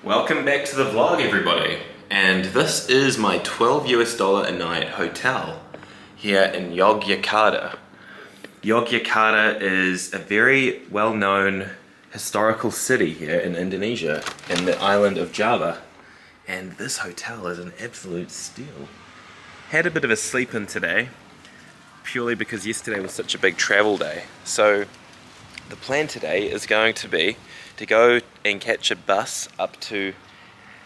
Welcome back to the vlog, everybody. And this is my $12 a night hotel here in Yogyakarta. Yogyakarta is a very well-known historical city here in Indonesia, in the island of Java. And this hotel is an absolute steal. Had a bit of a sleep in today, purely because yesterday was such a big travel day. So the plan today is going to be to go and catch a bus up to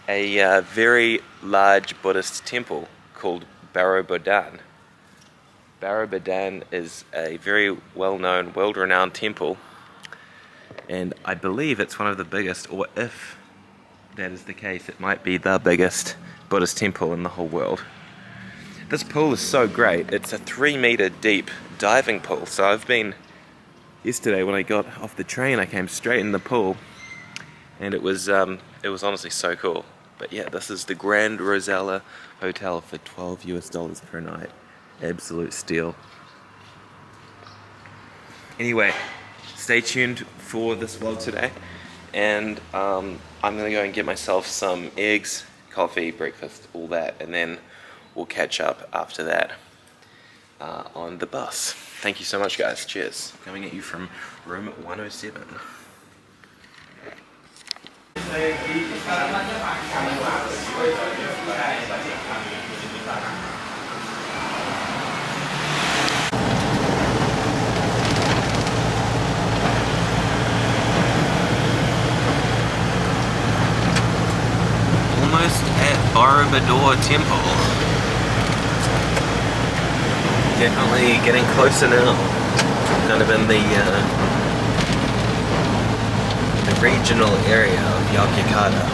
a very large Buddhist temple called Borobudur. Borobudur is a very well-known, world-renowned temple, and I believe it's one of the biggest, or if that is the case, it might be the biggest Buddhist temple in the whole world. This pool is so great. It's a 3-meter deep diving pool, so yesterday when I got off the train, I came straight in the pool, and it was honestly so cool. But yeah, this is the Grand Rosella Hotel for $12 per night. Absolute steal. Anyway, stay tuned for this vlog today, and I'm gonna go and get myself some eggs, coffee, breakfast, all that, and then we'll catch up after that on the bus. Thank you so much, guys. Cheers. Coming at you from room 107. Almost at Borobudur Temple. Definitely getting closer now. Kind of in the regional area of Yogyakarta.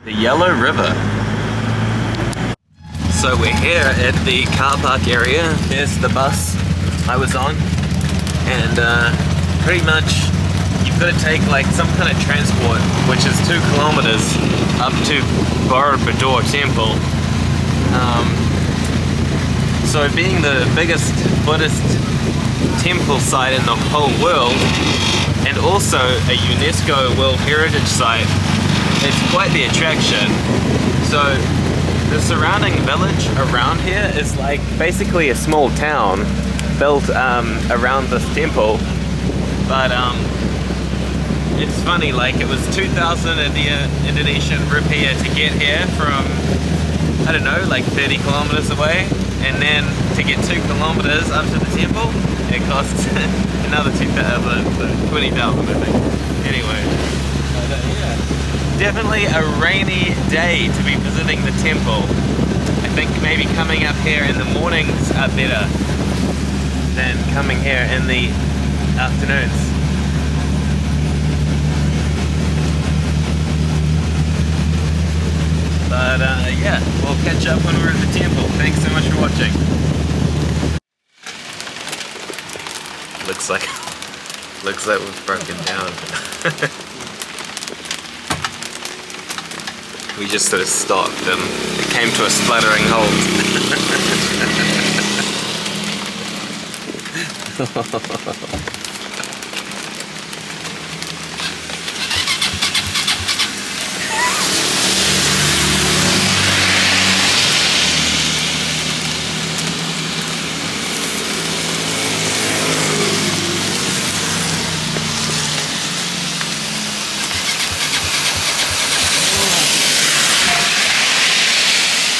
The Yellow River. So we're here at the car park area. Here's the bus I was on, and pretty much you've got to take like some kind of transport, which is 2 kilometers up to Borobudur Temple. So being the biggest Buddhist temple site in the whole world, and also a UNESCO World Heritage Site, it's quite the attraction. So the surrounding village around here is like basically a small town built around this temple. But it's funny, like it was 2,000 Indonesian rupiah to get here from, I don't know, like 30 kilometers away, and then to get 2 kilometers up to the temple, it costs another 2,000, so 20,000 I think. Anyway, yeah, definitely a rainy day to be visiting the temple. I think maybe coming up here in the mornings are better than coming here in the afternoons. But yeah, we'll catch up when we're at the temple. Thanks so much for watching. Looks like we've broken down. We just sort of stopped and it came to a spluttering halt.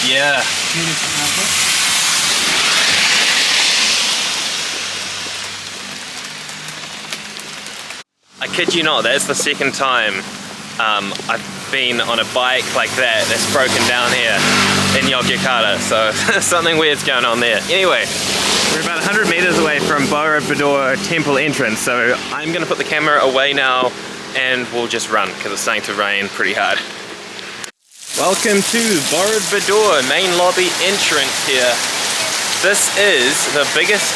Yeah. I kid you not, that's the second time I've been on a bike like that's broken down here in Yogyakarta, so something weird's going on there. Anyway, we're about 100 meters away from Borobudur Temple entrance, so I'm going to put the camera away now and we'll just run because it's starting to rain pretty hard. Welcome to Borodbudur main lobby entrance here. This is the biggest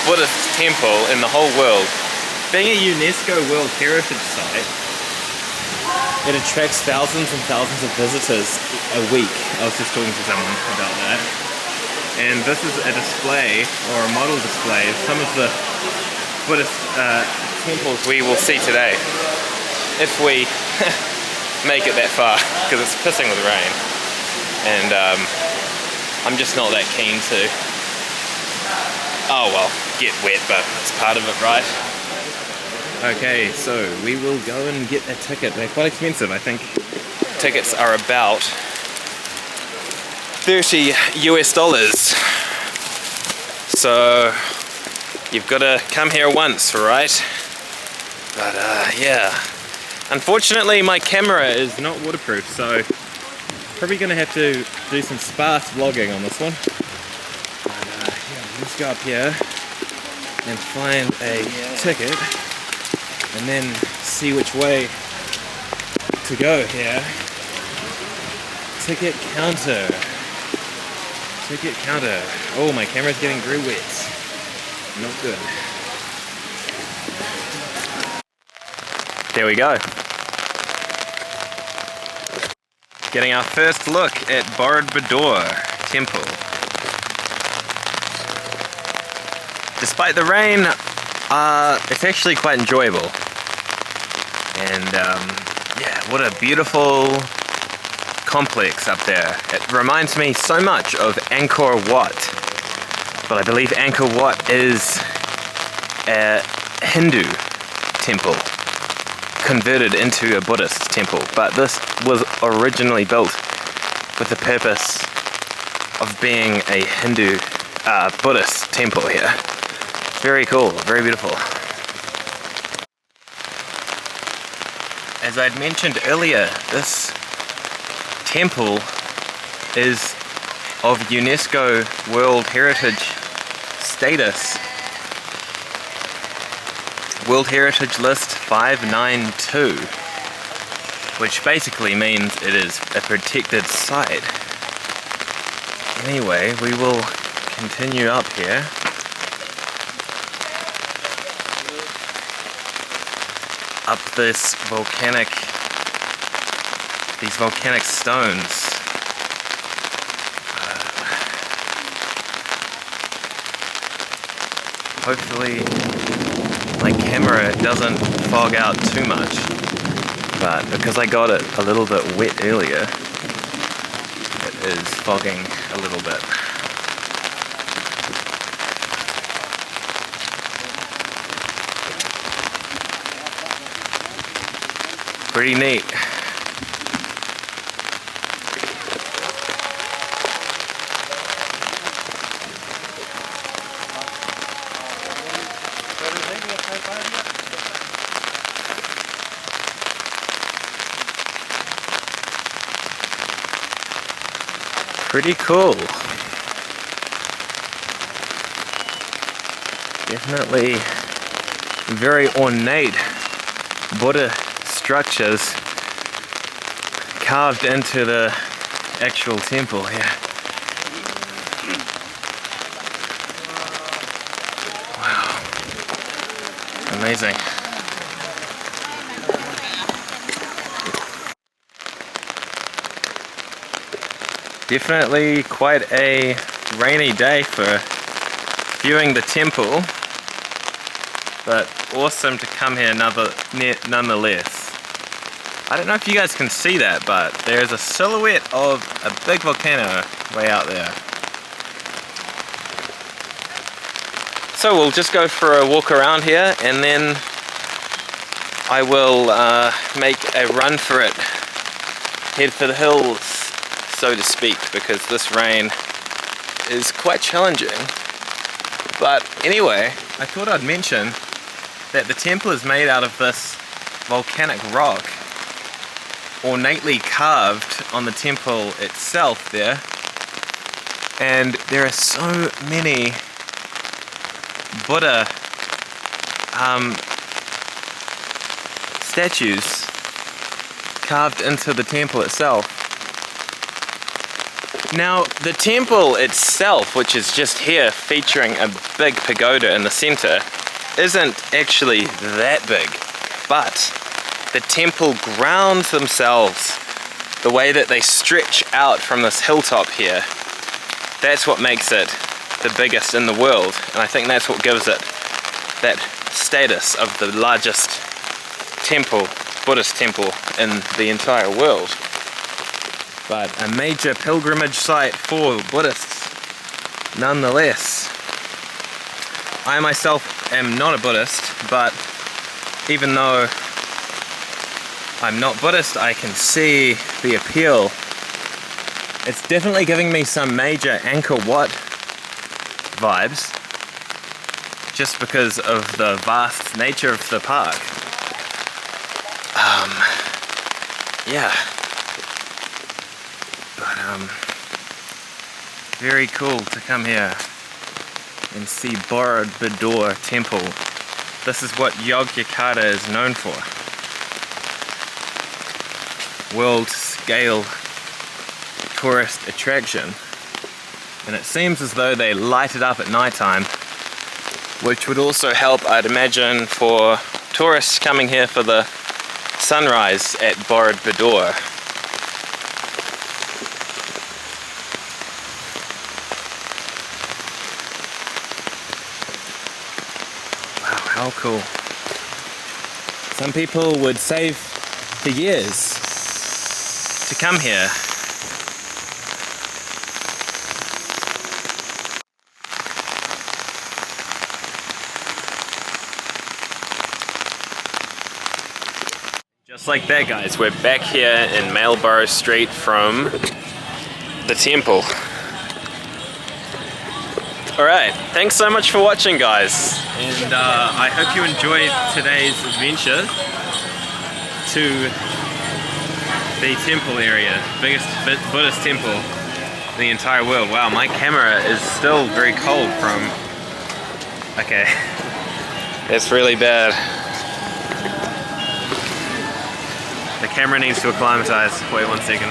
Buddhist temple in the whole world. Being a UNESCO World Heritage Site, it attracts thousands and thousands of visitors a week. I was just talking to someone about that. and this is a display, or a model display, of some of the Buddhist temples we will see today, if we make it that far, because it's pissing with rain, and I'm just not that keen to, oh well, get wet, but it's part of it, right? Okay, so we will go and get a ticket. They're quite expensive, I think. Tickets are about $30 US. So you've got to come here once, right? But yeah, unfortunately my camera is not waterproof, so probably gonna have to do some sparse vlogging on this one. But yeah, let's go up here and find a ticket and then see which way to go here. Ticket counter. Ticket counter. Oh, my camera's getting very wet. Not good. There we go. Getting our first look at Borobudur Temple. Despite the rain, it's actually quite enjoyable. And yeah, what a beautiful complex up there. It reminds me so much of Angkor Wat, but I believe Angkor Wat is a Hindu temple converted into a Buddhist temple, but this was originally built with the purpose of being a Hindu Buddhist temple here. Very cool, very beautiful. As I'd mentioned earlier, this temple is of UNESCO World Heritage status. World Heritage List 592, which basically means it is a protected site. Anyway, we will continue up here. Up these volcanic stones. Hopefully my camera doesn't fog out too much, but because I got it a little bit wet earlier, it is fogging a little bit. Pretty neat. Pretty cool. Definitely very ornate Buddha structures carved into the actual temple here. Wow. Amazing. Definitely quite a rainy day for viewing the temple, but awesome to come here nonetheless. I don't know if you guys can see that, but there's a silhouette of a big volcano way out there. So we'll just go for a walk around here, and then I will make a run for it, head for the hills, so to speak, because this rain is quite challenging. But anyway, I thought I'd mention that the temple is made out of this volcanic rock, ornately carved on the temple itself there, and there are so many Buddha statues carved into the temple itself. Now, the temple itself, which is just here featuring a big pagoda in the center, isn't actually that big, but the temple grounds themselves, the way that they stretch out from this hilltop here, That's what makes it the biggest in the world, and I think that's what gives it that status of the largest temple, Buddhist temple in the entire world. But a major pilgrimage site for Buddhists nonetheless. I myself am not a Buddhist, but even though I'm not Buddhist, I can see the appeal. It's definitely giving me some major Angkor Wat vibes, just because of the vast nature of the park. Yeah. But very cool to come here and see Borobudur Temple. This is what Yogyakarta is known for. World scale tourist attraction. And it seems as though they light it up at nighttime, which would also help, I'd imagine, for tourists coming here for the sunrise at Borobudur. Wow, how cool. Some people would save for years to come here. Just like that, guys, we're back here in Marlborough Street from the temple. Alright, thanks so much for watching, guys, and I hope you enjoyed today's adventure to the temple area, biggest Buddhist temple in the entire world. Wow, my camera is still very cold from... Okay, it's really bad. The camera needs to acclimatize. Wait 1 second.